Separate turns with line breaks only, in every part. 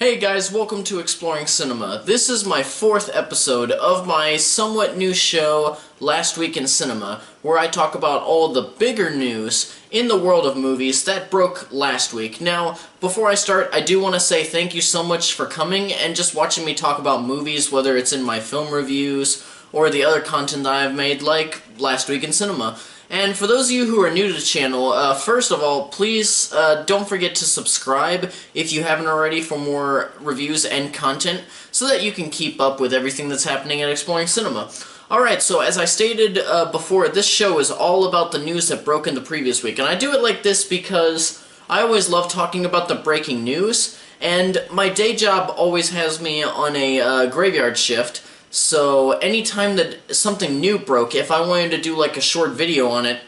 Hey guys, welcome to Exploring Cinema. This is my 4th episode of my somewhat new show, Last Week in Cinema, where I talk about all the bigger news in the world of movies that broke last week. Now, before I start, I do want to say thank you so much for coming and just watching me talk about movies, whether it's in my film reviews or the other content that I've made, like Last Week in Cinema. And for those of you who are new to the channel, first of all, please don't forget to subscribe if you haven't already for more reviews and content, so that you can keep up with everything that's happening at Exploring Cinema. Alright, so as I stated before, this show is all about the news that broke in the previous week, and I do it like this because I always love talking about the breaking news, and my day job always has me on a graveyard shift. So anytime that something new broke, if I wanted to do like a short video on it,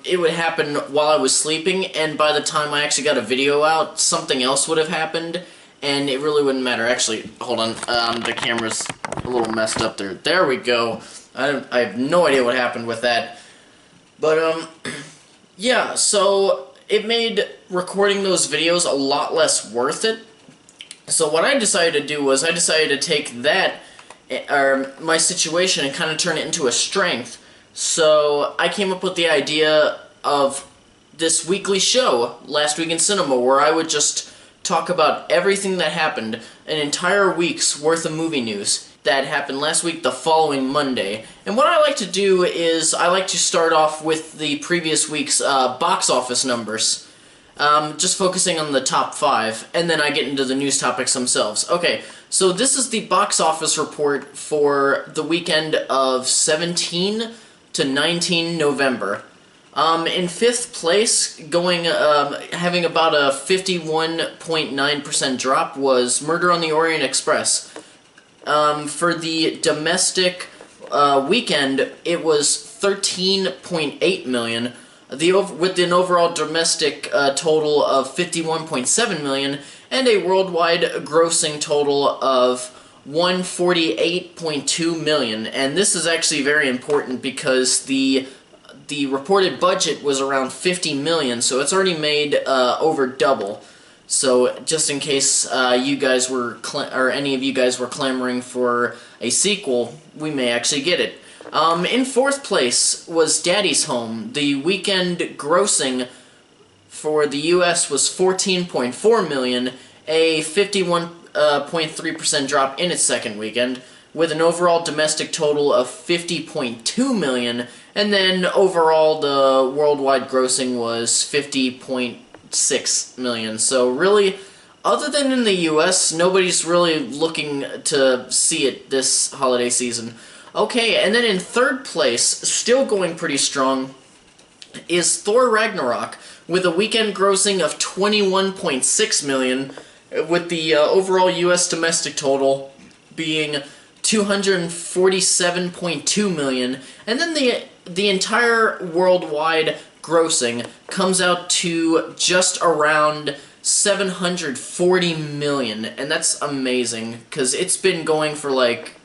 it would happen while I was sleeping, and by the time I actually got a video out, something else would have happened, and it really wouldn't matter. Actually, hold on, the camera's a little messed up there. There we go. I have no idea what happened with that. But, yeah, so it made recording those videos a lot less worth it. So what I decided to do was I decided to take that my situation and kind of turn it into a strength. So I came up with the idea of this weekly show, Last Week in Cinema, where I would just talk about everything that happened, an entire week's worth of movie news that happened last week the following Monday. And what I like to do is I like to start off with the previous week's box office numbers. Just focusing on the top 5, and then I get into the news topics themselves. Okay, so this is the box office report for the weekend of 17 to 19 November. In 5th place, having about a 51.9% drop, was Murder on the Orient Express. For the domestic weekend, it was 13.8 million. With an overall domestic total of 51.7 million and a worldwide grossing total of 148.2 million. And this is actually very important because the reported budget was around 50 million, so it's already made over double. So just in case you guys were any of you guys were clamoring for a sequel, we may actually get it. In 4th place was Daddy's Home. The weekend grossing for the US was 14.4 million, a 51.3% drop in its second weekend, with an overall domestic total of 50.2 million, and then overall the worldwide grossing was 50.6 million. So really, other than in the US, nobody's really looking to see it this holiday season. Okay, and then in 3rd place, still going pretty strong, is Thor Ragnarok, with a weekend grossing of 21.6 million, with the overall US domestic total being 247.2 million, and then the entire worldwide grossing comes out to just around 740 million, and that's amazing, because it's been going for like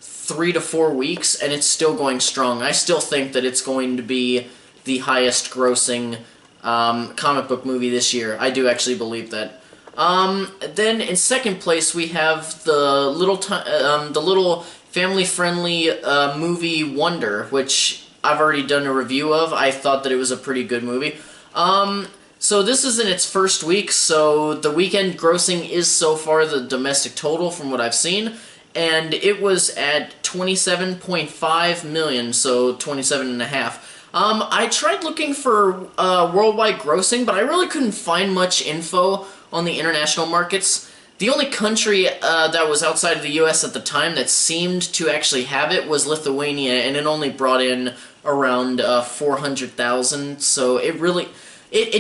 3 to 4 weeks, and it's still going strong. I still think that it's going to be the highest grossing comic book movie this year. I do actually believe that. Then in 2nd place we have the little family-friendly movie Wonder, which I've already done a review of. I thought that it was a pretty good movie. So this is in its 1st week, so the weekend grossing is so far the domestic total from what I've seen, and it was at 27.5 million, so 27.5. I tried looking for worldwide grossing, but I really couldn't find much info on the international markets. The only country that was outside of the US at the time that seemed to actually have it was Lithuania, and it only brought in around 400,000, so it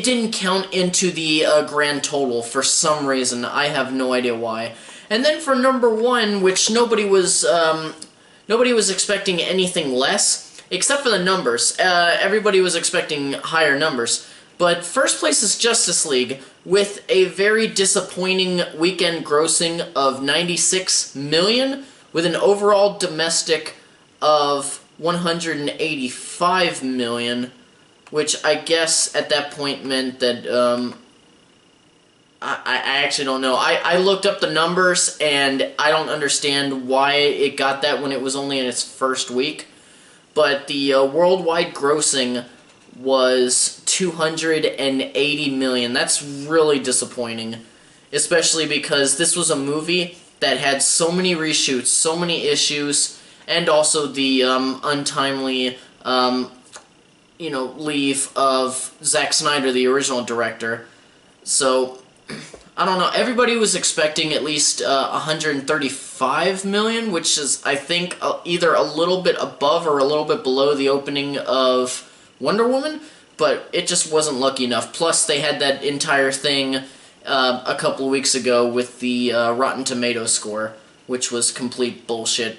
didn't count into the grand total for some reason. I have no idea why. And then for number 1, which nobody was expecting anything less, except for the numbers. Everybody was expecting higher numbers. But 1st place is Justice League, with a very disappointing weekend grossing of 96 million, with an overall domestic of 185 million, which I guess at that point meant that I actually don't know. I looked up the numbers, and I don't understand why it got that when it was only in its first week. But the worldwide grossing was 280 million. That's really disappointing, especially because this was a movie that had so many reshoots, so many issues, and also the untimely, leave of Zack Snyder, the original director. So, I don't know. Everybody was expecting at least 135 million, which is, I think, either a little bit above or a little bit below the opening of Wonder Woman, but it just wasn't lucky enough. Plus, they had that entire thing a couple of weeks ago with the Rotten Tomatoes score, which was complete bullshit.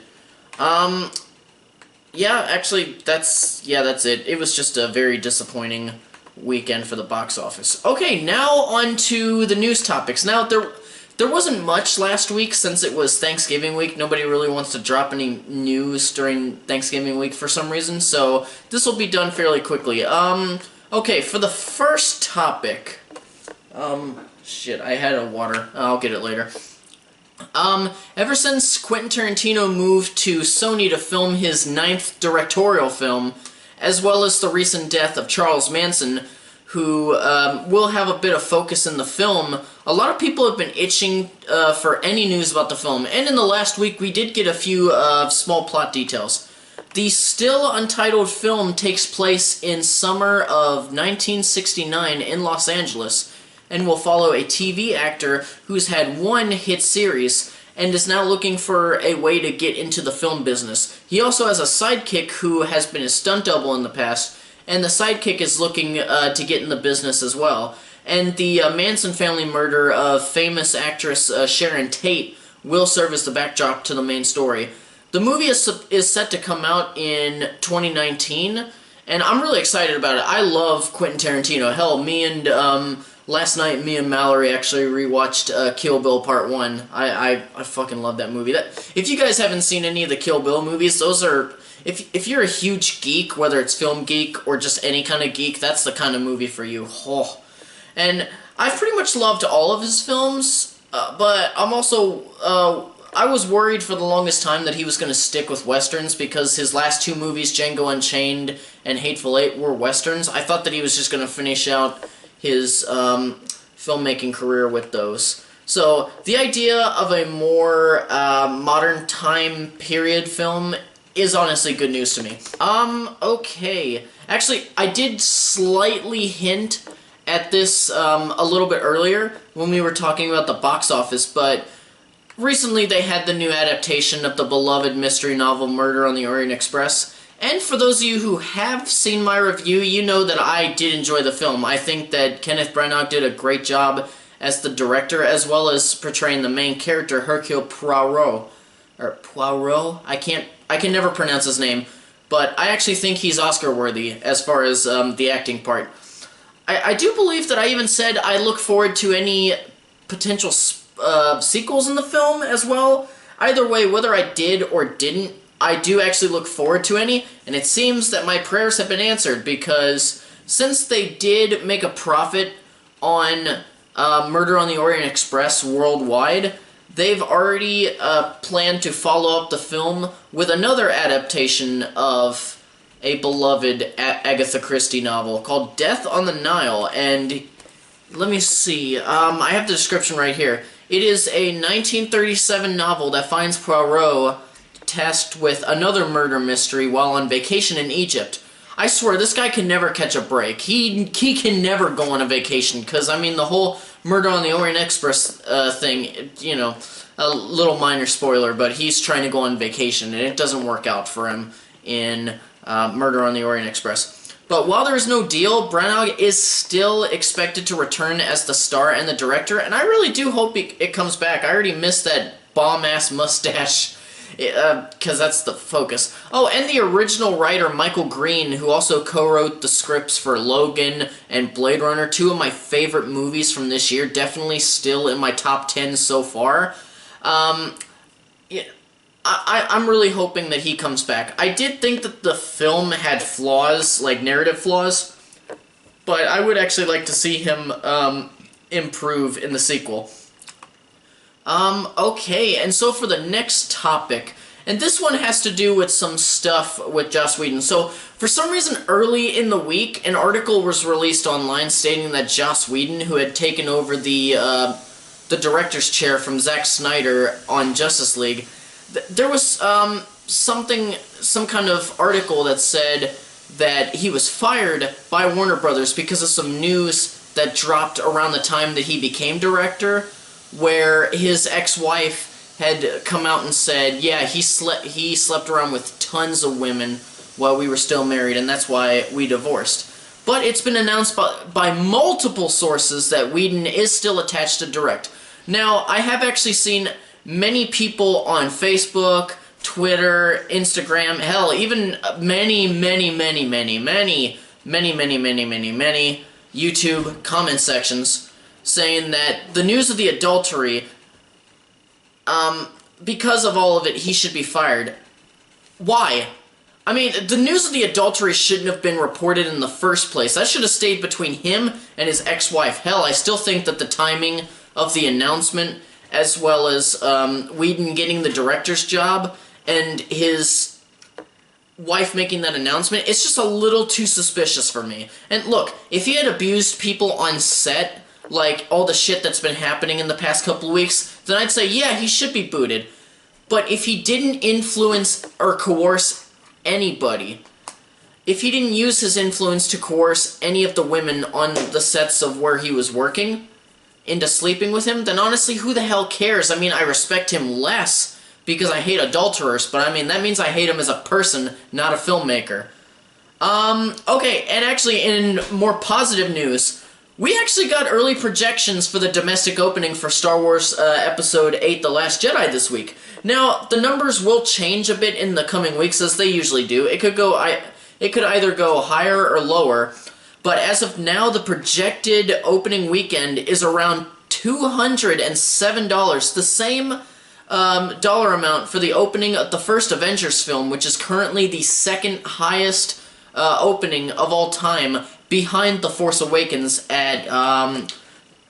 Yeah, actually, that's it. It was just a very disappointing weekend for the box office. Okay, now on to the news topics. Now, there wasn't much last week since it was Thanksgiving week. Nobody really wants to drop any news during Thanksgiving week for some reason, so this will be done fairly quickly. Okay, for the first topic, shit, I had a water. I'll get it later. Ever since Quentin Tarantino moved to Sony to film his 9th directorial film, as well as the recent death of Charles Manson, who will have a bit of focus in the film, a lot of people have been itching for any news about the film, and in the last week we did get a few small plot details. The still untitled film takes place in summer of 1969 in Los Angeles, and will follow a TV actor who's had one hit series and is now looking for a way to get into the film business. He also has a sidekick who has been his stunt double in the past, and the sidekick is looking to get in the business as well. And the Manson family murder of famous actress Sharon Tate will serve as the backdrop to the main story. The movie is set to come out in 2019, and I'm really excited about it. I love Quentin Tarantino. Hell, last night, me and Mallory actually rewatched Kill Bill Part 1. I fucking love that movie. If you guys haven't seen any of the Kill Bill movies, those are... If you're a huge geek, whether it's film geek or just any kind of geek, that's the kind of movie for you. Oh. And I've pretty much loved all of his films, but I'm also... I was worried for the longest time that he was going to stick with westerns because his last two movies, Django Unchained and Hateful Eight, were westerns. I thought that he was just going to finish out his filmmaking career with those. So, the idea of a more modern time period film is honestly good news to me. Okay. Actually, I did slightly hint at this a little bit earlier when we were talking about the box office, but recently they had the new adaptation of the beloved mystery novel Murder on the Orient Express. And for those of you who have seen my review, you know that I did enjoy the film. I think that Kenneth Branagh did a great job as the director, as well as portraying the main character, Hercule Poirot. Or Poirot? I can never pronounce his name, but I actually think he's Oscar-worthy as far as the acting part. I do believe that I even said I look forward to any potential sequels in the film as well. Either way, whether I did or didn't, I do actually look forward to any, and it seems that my prayers have been answered, because since they did make a profit on Murder on the Orient Express worldwide, they've already planned to follow up the film with another adaptation of a beloved Agatha Christie novel called Death on the Nile, and let me see, I have the description right here. It is a 1937 novel that finds Poirot tasked with another murder mystery while on vacation in Egypt. I swear, this guy can never catch a break. He can never go on a vacation, because, I mean, the whole Murder on the Orient Express thing, you know, a little minor spoiler, but he's trying to go on vacation, and it doesn't work out for him in Murder on the Orient Express. But while there is no deal, Branagh is still expected to return as the star and the director, and I really do hope it comes back. I already missed that bomb-ass mustache, because that's the focus. Oh, and the original writer, Michael Green, who also co-wrote the scripts for Logan and Blade Runner, two of my favorite movies from this year, definitely still in my top 10 so far. Yeah, I'm really hoping that he comes back. I did think that the film had flaws, like narrative flaws, but I would actually like to see him improve in the sequel. Okay, and so for the next topic, and this one has to do with some stuff with Joss Whedon. So, for some reason, early in the week, an article was released online stating that Joss Whedon, who had taken over the director's chair from Zack Snyder on Justice League, there was some kind of article that said that he was fired by Warner Brothers because of some news that dropped around the time that he became director, where his ex-wife had come out and said, yeah, he slept around with tons of women while we were still married, and that's why we divorced. But it's been announced by multiple sources that Whedon is still attached to direct. Now, I have actually seen many people on Facebook, Twitter, Instagram, hell, even many YouTube comment sections saying that the news of the adultery, because of all of it, he should be fired. Why? I mean, the news of the adultery shouldn't have been reported in the first place. That should have stayed between him and his ex-wife. Hell, I still think that the timing of the announcement, as well as Whedon getting the director's job, and his wife making that announcement, it's just a little too suspicious for me. And look, if he had abused people on set, like all the shit that's been happening in the past couple of weeks, then I'd say, yeah, he should be booted. But if he didn't influence or coerce anybody, if he didn't use his influence to coerce any of the women on the sets of where he was working into sleeping with him, then honestly, who the hell cares? I mean, I respect him less because I hate adulterers, but I mean, that means I hate him as a person, not a filmmaker. Okay, and actually, in more positive news, we actually got early projections for the domestic opening for Star Wars Episode 8, The Last Jedi this week. Now, the numbers will change a bit in the coming weeks, as they usually do. It could either go higher or lower, but as of now, the projected opening weekend is around $207, the same dollar amount for the opening of the first Avengers film, which is currently the second highest opening of all time, behind The Force Awakens at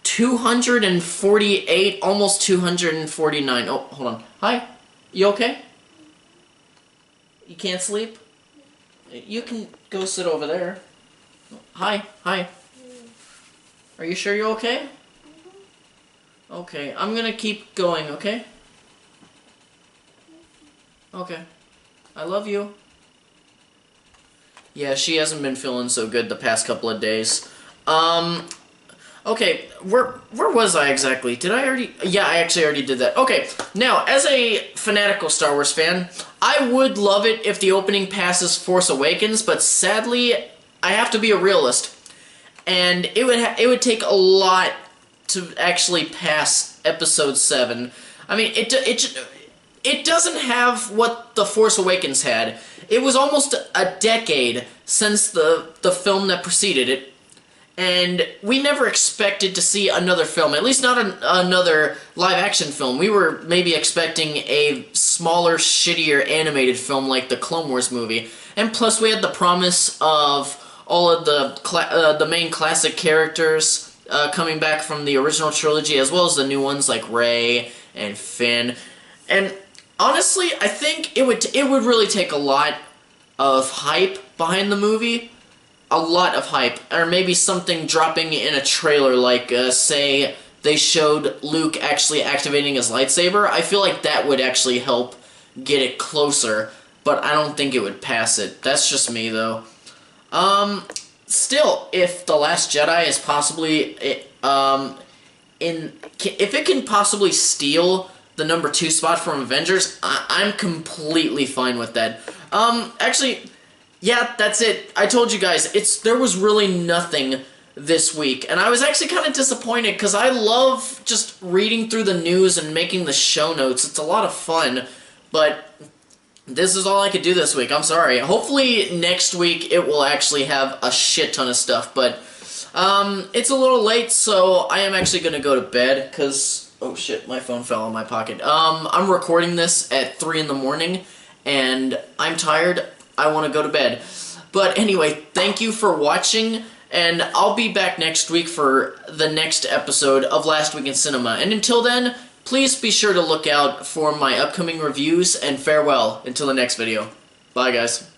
248, almost 249. Oh, hold on. Hi, you okay? You can't sleep? You can go sit over there. Hi. Are you sure you're okay? Okay, I'm gonna keep going, okay? Okay. I love you. Yeah, she hasn't been feeling so good the past couple of days. Okay, where was I exactly? Did I already... Yeah, I actually already did that. Okay, now, as a fanatical Star Wars fan, I would love it if the opening passes Force Awakens, but sadly, I have to be a realist. And it would take a lot to actually pass Episode 7. I mean, it doesn't have what The Force Awakens had. It was almost a decade since the film that preceded it, and we never expected to see another film, at least not another live-action film. We were maybe expecting a smaller, shittier animated film like the Clone Wars movie, and plus we had the promise of all of the main classic characters coming back from the original trilogy, as well as the new ones like Rey and Finn, and honestly, I think it would really take a lot of hype behind the movie. A lot of hype. Or maybe something dropping in a trailer, like, say, they showed Luke actually activating his lightsaber. I feel like that would actually help get it closer, but I don't think it would pass it. That's just me, though. Still, if The Last Jedi is possibly... if it can possibly steal the number 2 spot from Avengers, I'm completely fine with that. Actually, yeah, that's it. I told you guys, there was really nothing this week, and I was actually kind of disappointed, because I love just reading through the news and making the show notes. It's a lot of fun, but this is all I could do this week. I'm sorry. Hopefully next week it will actually have a shit ton of stuff, but it's a little late, so I am actually going to go to bed, because... Oh shit, my phone fell in my pocket. I'm recording this at 3 in the morning, and I'm tired. I want to go to bed. But anyway, thank you for watching, and I'll be back next week for the next episode of Last Week in Cinema. And until then, please be sure to look out for my upcoming reviews, and farewell until the next video. Bye, guys.